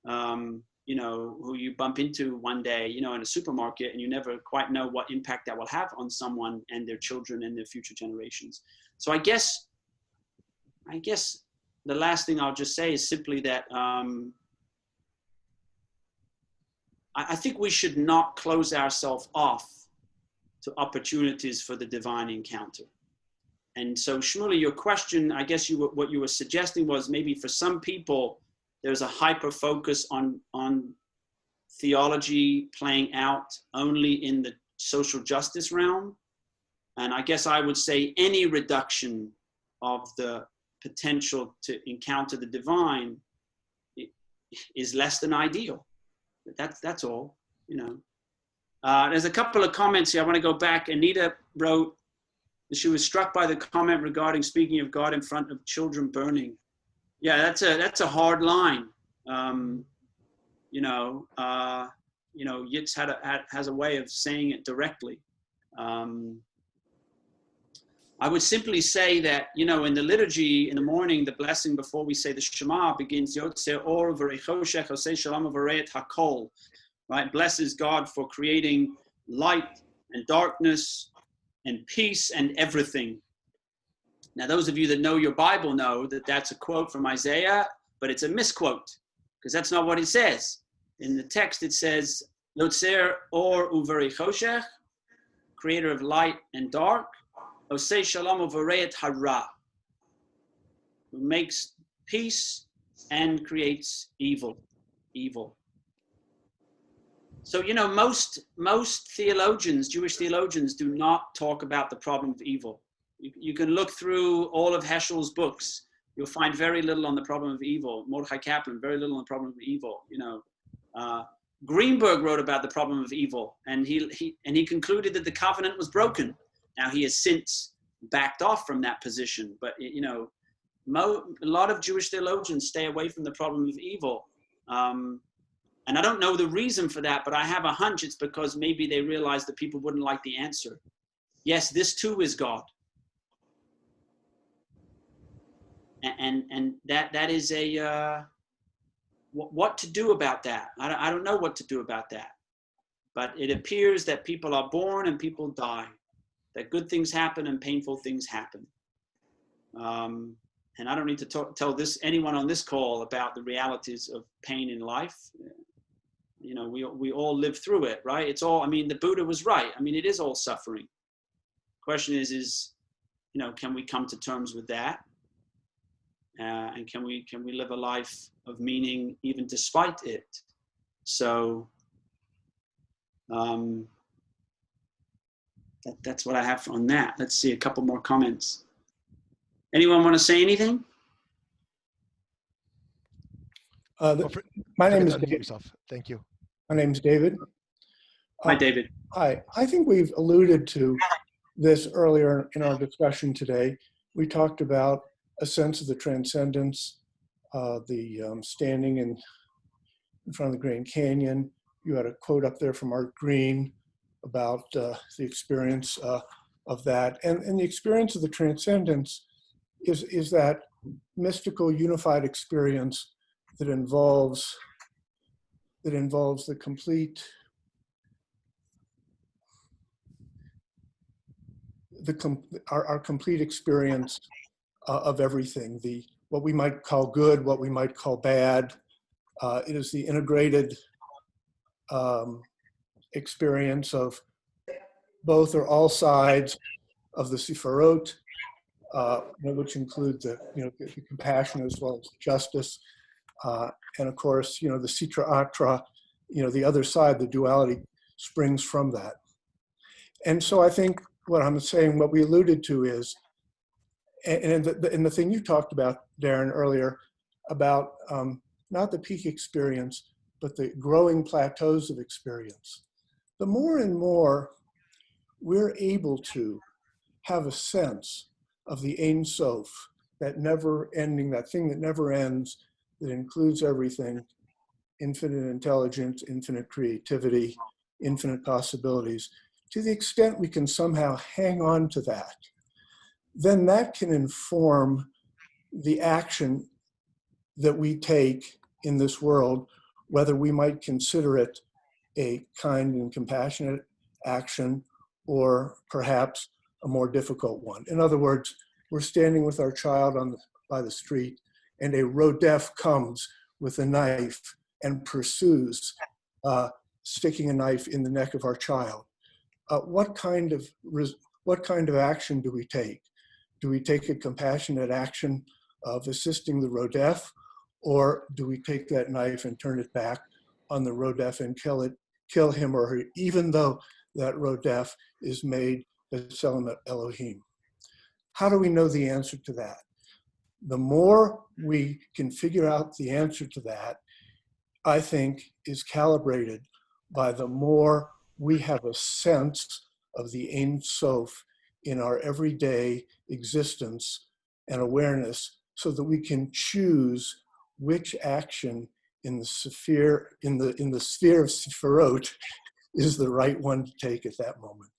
who you bump into one day, in a supermarket, and you never quite know what impact that will have on someone and their children and their future generations. So I guess the last thing I'll just say is simply that I think we should not close ourselves off to opportunities for the divine encounter. And so, Shmuley, your question, I guess what you were suggesting was maybe for some people, there's a hyper focus on theology playing out only in the social justice realm. And I guess I would say any reduction of the potential to encounter the divine is less than ideal. That's all, There's a couple of comments here. I want to go back. Anita wrote that she was struck by the comment regarding speaking of God in front of children burning. Yeah, that's a hard line. Yitz has a way of saying it directly. I would simply say that, in the liturgy in the morning, the blessing before we say the Shema begins, Yotze or v'reichoshech osei shalom v'reit hakol, right? Blesses God for creating light and darkness and peace and everything. Now, those of you that know your Bible know that that's a quote from Isaiah, but it's a misquote, because that's not what it says. In the text, it says, Yotzer or uverichoshech, creator of light and dark, Osei shalom uvareit hara, who makes peace and creates evil. So, most theologians, Jewish theologians, do not talk about the problem of evil. You can look through all of Heschel's books. You'll find very little on the problem of evil. Mordechai Kaplan, very little on the problem of evil. Greenberg wrote about the problem of evil, and he concluded that the covenant was broken. Now, he has since backed off from that position, but a lot of Jewish theologians stay away from the problem of evil. And I don't know the reason for that, but I have a hunch it's because maybe they realize that people wouldn't like the answer. Yes, this too is God. And that is what to do about that. I don't know what to do about that. But it appears that people are born and people die, that good things happen and painful things happen. And I don't need to tell anyone on this call about the realities of pain in life. We all live through it, right? It's all, the Buddha was right. It is all suffering. Question is, can we come to terms with that? And can we live a life of meaning even despite it? So, that's what I have on that. Let's see a couple more comments. Anyone want to say anything? My name is David. Thank you. My name is David. Hi, David. Hi. I think we've alluded to this earlier in our discussion today. We talked about a sense of the transcendence, the standing in front of the Grand Canyon. You had a quote up there from Art Green about the experience of that. And the experience of the transcendence is that mystical unified experience that involves the complete our complete experience of everything, what we might call good, what we might call bad. It is the integrated experience of both or all sides of the Sefirot, which include the compassion as well as justice, and of course, the Sitra Atra, the other side, the duality springs from that. And so I think what I'm saying, what we alluded to is, and the thing you talked about, Darren, earlier, about not the peak experience, but the growing plateaus of experience. The more and more we're able to have a sense of the Ein Sof, that never ending, that thing that never ends, that includes everything, infinite intelligence, infinite creativity, infinite possibilities, to the extent we can somehow hang on to that, then that can inform the action that we take in this world, whether we might consider it a kind and compassionate action or perhaps a more difficult one. In other words, we're standing with our child by the street and a rodef comes with a knife and pursues, sticking a knife in the neck of our child. What kind of action do we take? Do we take a compassionate action of assisting the rodef, or do we take that knife and turn it back on the rodef and kill him or her, even though that rodef is made B'Tselem Elohim? How do we know the answer to that? The more we can figure out the answer to that, I think, is calibrated by the more we have a sense of the Ein Sof in our everyday existence and awareness, so that we can choose which action in the sphere of Sefirot is the right one to take at that moment.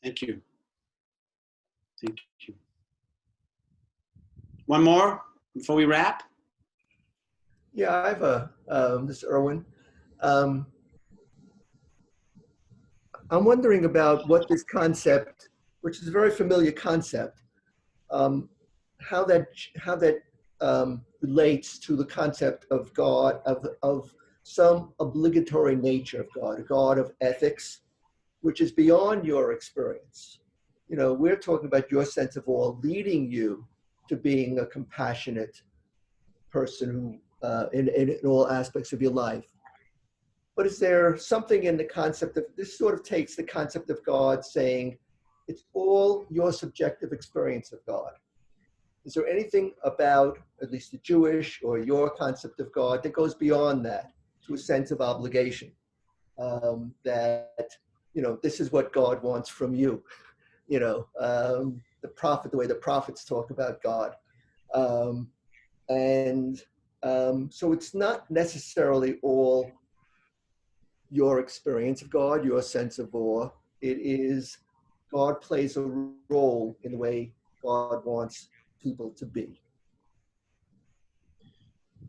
Thank you. Thank you. One more before we wrap? Yeah, I have this is Irwin. I'm wondering about what this concept, which is a very familiar concept, how that relates to the concept of God, of some obligatory nature of God, a God of ethics, which is beyond your experience. We're talking about your sense of awe leading you to being a compassionate person who, in all aspects of your life. But is there something in the concept of, this sort of takes the concept of God saying, it's all your subjective experience of God. Is there anything about, at least the Jewish or your concept of God, that goes beyond that to a sense of obligation? That, this is what God wants from you. The way the prophets talk about God. So it's not necessarily all your experience of God, your sense of awe. It is, God plays a role in the way God wants people to be.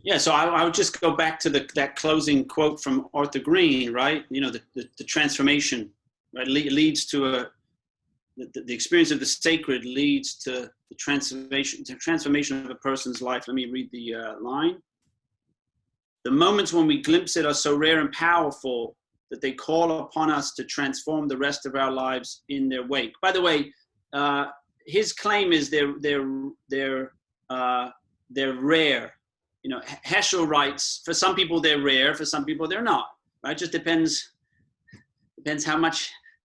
Yeah, so I would just go back to that closing quote from Arthur Green, right? The transformation, right, leads to the experience of the sacred leads to the transformation of a person's life. Let me read the line. The moments when we glimpse it are so rare and powerful that they call upon us to transform the rest of our lives in their wake. By the way, his claim is they're rare. Heschel writes, for some people they're rare, for some people they're not. Right? It just depends how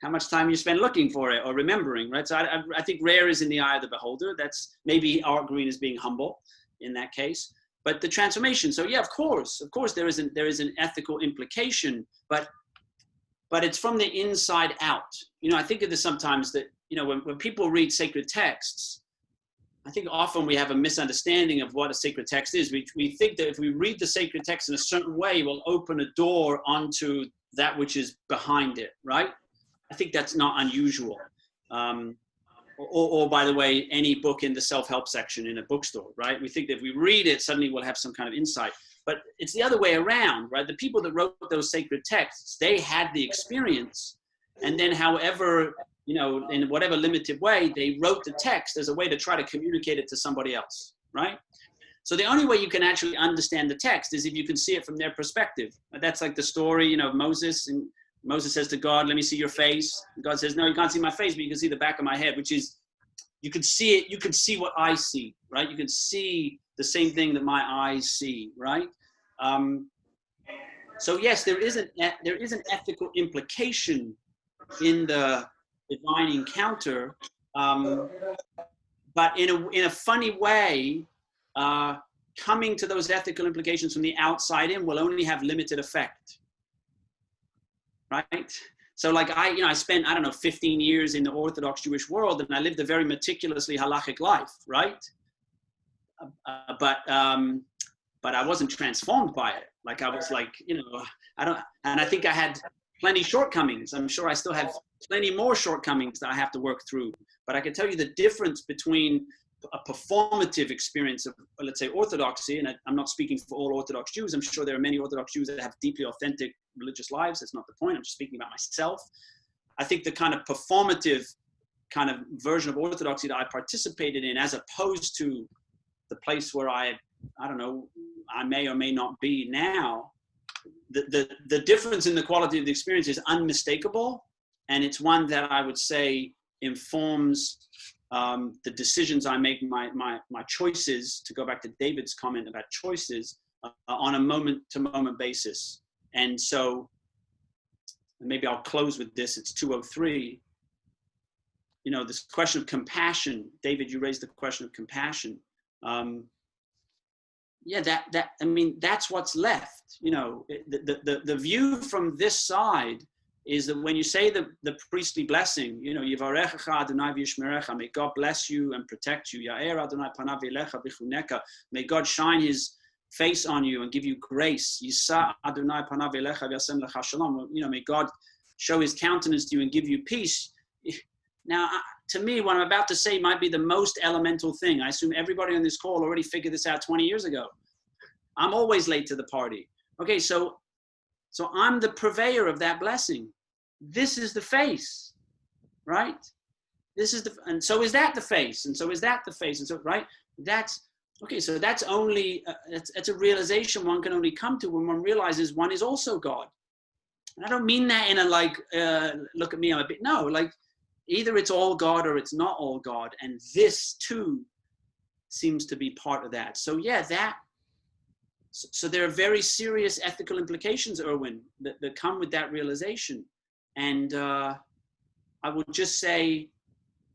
how much time you spend looking for it or remembering, right? So I think rare is in the eye of the beholder. That's maybe Art Green is being humble in that case. But the transformation, so yeah, of course, there is an ethical implication, but it's from the inside out. You know, I think of this sometimes that, you know, when people read sacred texts, I think often we have a misunderstanding of what a sacred text is. We think that if we read the sacred text in a certain way, we'll open a door onto that which is behind it, right? I think that's not unusual. Or by the way, any book in the self-help section in a bookstore, right? We think that if we read it, suddenly we'll have some kind of insight. But it's the other way around, right? The people that wrote those sacred texts, they had the experience. And then however, you know, in whatever limited way, they wrote the text as a way to try to communicate it to somebody else, right? So the only way you can actually understand the text is if you can see it from their perspective. That's like the story, you know, of Moses. And Moses says to God, let me see your face. And God says, no, you can't see my face, but you can see the back of my head, which is, you can see it, you can see what I see, right? You can see the same thing that my eyes see, right? So yes, there is an ethical implication in the divine encounter, but in a funny way, coming to those ethical implications from the outside in will only have limited effect, right? So like I spent, 15 years in the Orthodox Jewish world, and I lived a very meticulously halachic life, right? But I wasn't transformed by it. Like I was like, and I think I had plenty shortcomings. I'm sure I still have plenty more shortcomings that I have to work through. But I can tell you the difference between a performative experience of, let's say, orthodoxy, and I'm not speaking for all Orthodox Jews. I'm sure there are many Orthodox Jews that have deeply authentic religious lives. That's not the point. I'm just speaking about myself. I think the kind of performative kind of version of Orthodoxy that I participated in, as opposed to the place where I may or may not be now, the difference in the quality of the experience is unmistakable. And it's one that I would say informs the decisions I make, my choices, to go back to David's comment about choices, on a moment-to-moment basis. And so maybe I'll close with this. It's 2:03. This question of compassion. David, you raised the question of compassion. That's what's left. The view from this side is that when you say the priestly blessing, Yivarechecha Adonai v'yishmerecha, may God bless you and protect you. Ya'er Adonai panav elecha v'chuneka, may God shine His face on you and give you grace. Yisa Adonai panav elecha v'yasem lecha shalom, may God show His countenance to you and give you peace. Now, to me, what I'm about to say might be the most elemental thing. I assume everybody on this call already figured this out 20 years ago. I'm always late to the party. Okay, so I'm the purveyor of that blessing. This is the face, right? And so is that the face, and so is that the face, and so, right? That's, okay, so that's only, it's a realization one can only come to when one realizes one is also God. And I don't mean that in a like, look at me, I'm a bit, no, like, either it's all God or it's not all God. And this too seems to be part of that. So yeah, so there are very serious ethical implications, Erwin, that come with that realization. And I would just say,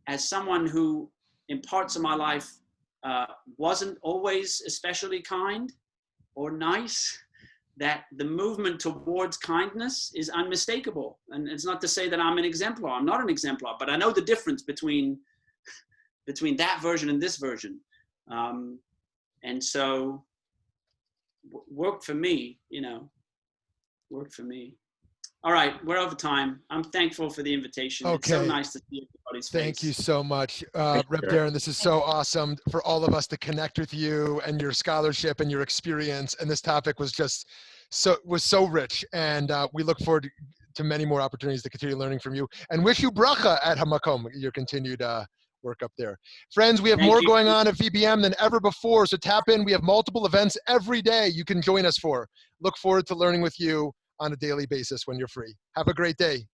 as someone who in parts of my life wasn't always especially kind or nice, that the movement towards kindness is unmistakable. And it's not to say that I'm an exemplar. I'm not an exemplar, but I know the difference between that version and this version. And so worked for me, worked for me. All right, we're over time. I'm thankful for the invitation. Okay. It's so nice to see everybody's face. Thank you so much, Reb Darren. This is so awesome for all of us to connect with you and your scholarship and your experience. And this topic was just so rich. And we look forward to many more opportunities to continue learning from you. And wish you bracha at HaMaqom, your continued work up there. Friends, we have more going on at VBM than ever before. So tap in. We have multiple events every day you can join us for. Look forward to learning with you on a daily basis when you're free. Have a great day.